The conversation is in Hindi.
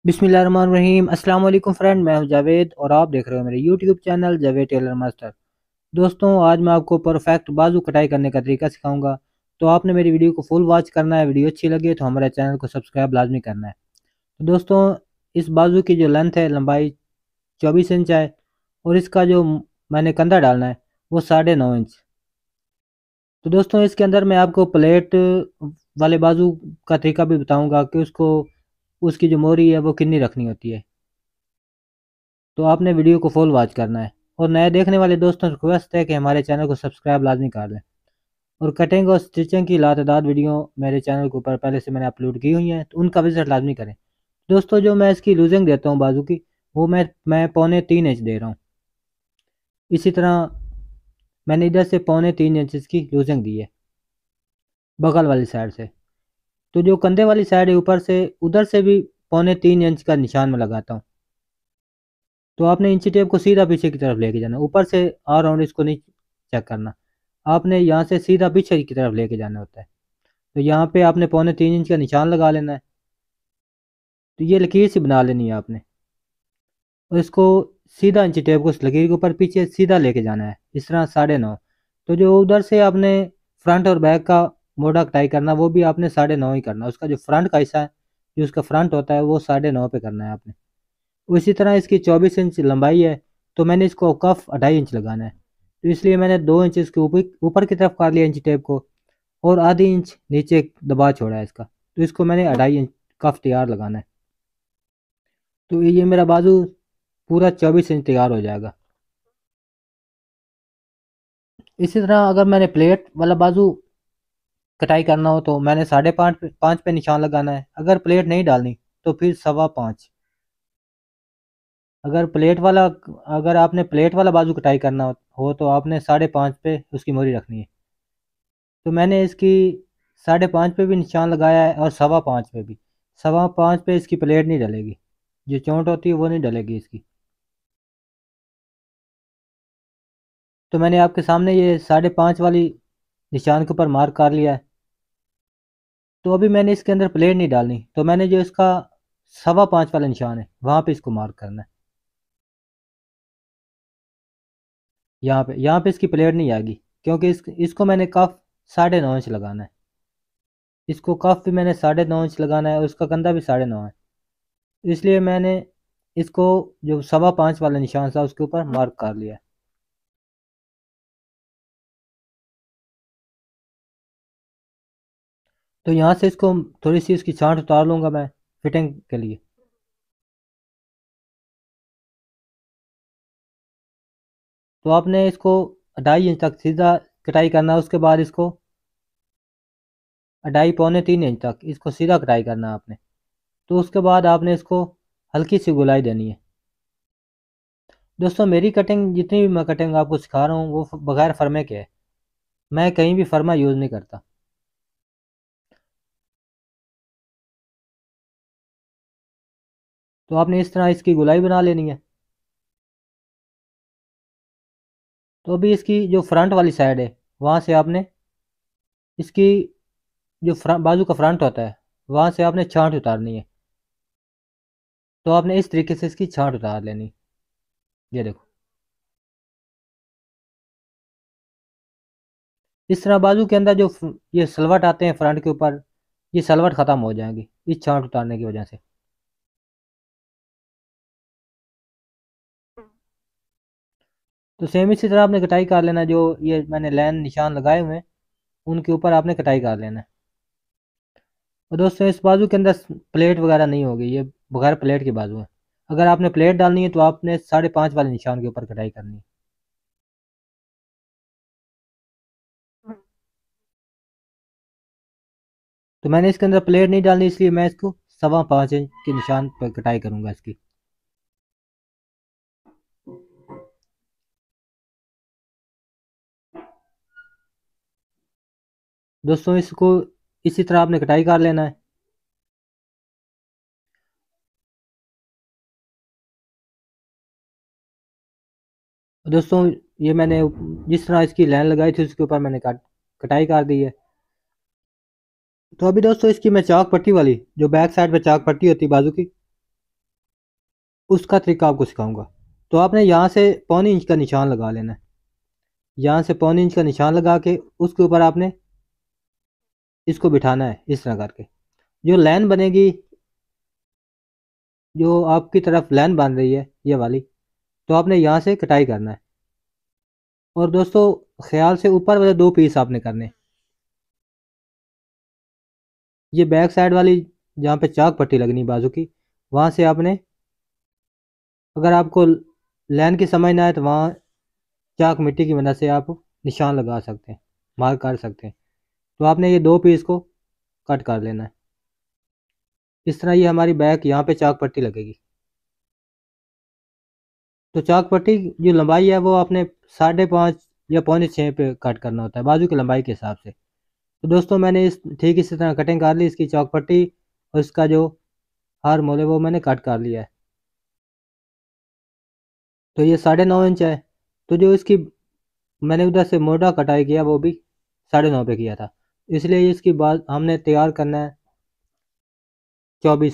बिस्मिल्लाहिर्रहमानिर्रहीम। अस्सलाम वालेकुम फ्रेंड, मैं हूं जावेद और आप देख रहे हो मेरे YouTube channel Javed tailor master. दोस्तों, आज मैं आपको परफेक्ट बाजू कटाई करने का तरीका सिखाऊंगा। तो आपने मेरी वीडियो को फुल वॉच करना है। वीडियो अच्छी लगे तो हमारे चैनल को सब्सक्राइब लाजमी करना है। तो दोस्तों, इस बाजू की जो लेंथ है, लंबाई 24 इंच है और इसका जो मैंने कंधा डालना है वो 9.5 इंच। तो दोस्तों, इसके अंदर मैं आपको प्लेट वाले बाजू का तरीका भी बताऊंगा कि उसको उसकी जो मोरी है वो कितनी रखनी होती है। तो आपने वीडियो को फुल वॉच करना है। और नए देखने वाले दोस्तों से रिक्वेस्ट है कि हमारे चैनल को सब्सक्राइब लाजमी कर लें। और कटिंग और स्टिचिंग की लातदार वीडियो मेरे चैनल के ऊपर पहले से मैंने अपलोड की हुई हैं, तो उनका विजिट लाजमी करें। दोस्तों, जो मैं इसकी लूजिंग देता हूँ बाजू की, वो मैं 3.25 इंच दे रहा हूँ। इसी तरह मैंने इधर से 3.25 इंच इसकी लूजिंग दी है बगल वाली साइड से। तो जो कंधे वाली साइड है ऊपर से, उधर से भी 3.25 इंच का निशान मैं लगाता हूँ। तो आपने इंची टेप को सीधा पीछे की तरफ लेके जाना, ऊपर से आ राउंड इसको नहीं चेक करना। आपने यहाँ से सीधा पीछे की तरफ लेके जाना होता है। तो यहाँ पे आपने 3.25 इंच का निशान लगा लेना है। तो ये लकीर सी बना लेनी है आपने, और इसको सीधा इंची टेप को उस लकीर के ऊपर पीछे सीधा लेके जाना है, इस तरह 9.5। तो जो उधर से आपने फ्रंट और बैक का मोड़ा कटाई करना, वो भी आपने 9.5 ही करना। उसका जो फ्रंट का हिस्सा है, जो उसका फ्रंट होता है, वो 9.5 पे करना है आपने। उसी तरह इसकी 24 इंच लंबाई है, तो मैंने इसको कफ 2.5 इंच लगाना है। तो इसलिए मैंने 2 इंच इसके ऊपर ऊपर की तरफ कर लिया इंच टेप को, और आधी इंच नीचे दबा छोड़ा है इसका। तो इसको मैंने 2.5 इंच कफ तैयार लगाना है। तो ये मेरा बाजू पूरा 24 इंच तैयार हो जाएगा। इसी तरह अगर मैंने प्लेट वाला बाजू कटाई करना हो तो मैंने 5.5 पे निशान लगाना है। अगर प्लेट नहीं डालनी तो फिर 5.25। अगर प्लेट वाला अगर आपने प्लेट वाला बाजू कटाई करना हो तो आपने 5.5 पे उसकी मोरी रखनी है। तो मैंने इसकी 5.5 पे भी निशान लगाया है और 5.25 पे भी। 5.25 पे इसकी प्लेट नहीं डलेगी, जो चोंट होती है वो नहीं डलेगी इसकी। तो मैंने आपके सामने ये 5.5 वाली निशान के ऊपर मार्क कर लिया है। तो अभी मैंने इसके अंदर प्लेट नहीं डालनी, तो मैंने जो इसका 5.25 वाला निशान है वहाँ पे इसको मार्क करना है। यहाँ पे इसकी प्लेट नहीं आएगी, क्योंकि इसको मैंने कफ 9.5 इंच लगाना है। इसको कफ भी मैंने 9.5 इंच लगाना है और उसका कंधा भी 9.5 है। इसलिए मैंने इसको जो 5.25 वाला निशान था उसके ऊपर मार्क कर लिया है। तो यहाँ से इसको थोड़ी सी इसकी छांट उतार लूँगा मैं फिटिंग के लिए। तो आपने इसको 2.5 इंच तक सीधा कटाई करना है। उसके बाद इसको 2.5 पौने 3 इंच तक इसको सीधा कटाई करना है आपने। तो उसके बाद आपने इसको हल्की सी गुलाई देनी है। दोस्तों, मेरी कटिंग जितनी भी मैं कटिंग आपको सिखा रहा हूँ वो बगैर फर्मे के है। मैं कहीं भी फर्मा यूज़ नहीं करता। तो आपने इस तरह इसकी गुलाई बना लेनी है। तो अभी इसकी जो फ्रंट वाली साइड है, वहाँ से आपने इसकी जो बाजू का फ्रंट होता है, वहाँ से आपने छांट उतारनी है। तो आपने इस तरीके से इसकी छांट उतार लेनी। ये देखो, इस तरह बाजू के अंदर जो ये सलवट आते हैं फ्रंट के ऊपर, ये सलवट ख़त्म हो जाएंगी इस छांट उतारने की वजह से। तो सेम इसी तरह आपने कटाई कर लेना। जो ये मैंने लाइन निशान लगाए हुए हैं उनके ऊपर आपने कटाई कर लेना है। और दोस्तों, इस बाजू के अंदर प्लेट वगैरह नहीं होगी, ये बगैर प्लेट की बाजू है। अगर आपने प्लेट डालनी है तो आपने 5.5 वाले निशान के ऊपर कटाई करनी है। तो मैंने इसके अंदर प्लेट नहीं डालनी, इसलिए मैं इसको 5.25 इंच के निशान पर कटाई करूंगा इसकी। दोस्तों, इसको इसी तरह आपने कटाई कर लेना है। दोस्तों, ये मैंने जिस तरह इसकी लाइन लगाई थी उसके ऊपर मैंने कटाई कर दी है। तो अभी दोस्तों, इसकी मैं चाक पट्टी वाली जो बैक साइड पे चाक पट्टी होती है बाजू की, उसका तरीका आपको सिखाऊंगा। तो आपने यहाँ से 1.25 इंच का निशान लगा लेना है। यहाँ से 1.25 इंच का निशान लगा के उसके ऊपर आपने इसको बिठाना है इस तरह करके। जो लाइन बनेगी, जो आपकी तरफ लाइन बन रही है ये वाली, तो आपने यहाँ से कटाई करना है। और दोस्तों, ख्याल से ऊपर वाले 2 पीस आपने करने। ये बैक साइड वाली जहाँ पे चाक पट्टी लगनी बाजू की, वहाँ से आपने, अगर आपको लाइन की समझ ना आए तो वहाँ चाक मिट्टी की मदद से आप निशान लगा सकते हैं, मार्क कर सकते हैं। तो आपने ये 2 पीस को कट कर लेना है इस तरह। ये हमारी बैक यहाँ पे चाक पट्टी लगेगी। तो चाक पट्टी जो लंबाई है वो आपने 5.5 या 5.25 पे कट करना होता है बाजू की लंबाई के हिसाब से। तो दोस्तों, मैंने ठीक इसी तरह कटिंग कर ली इसकी चाक पट्टी, और इसका जो हार मोल है वो मैंने कट कर लिया है। तो ये 9.5 इंच है। तो जो इसकी मैंने उधर से मोटा कटाई किया वो भी 9.5 पे किया था, इसलिए इसकी बात हमने तैयार करना है 24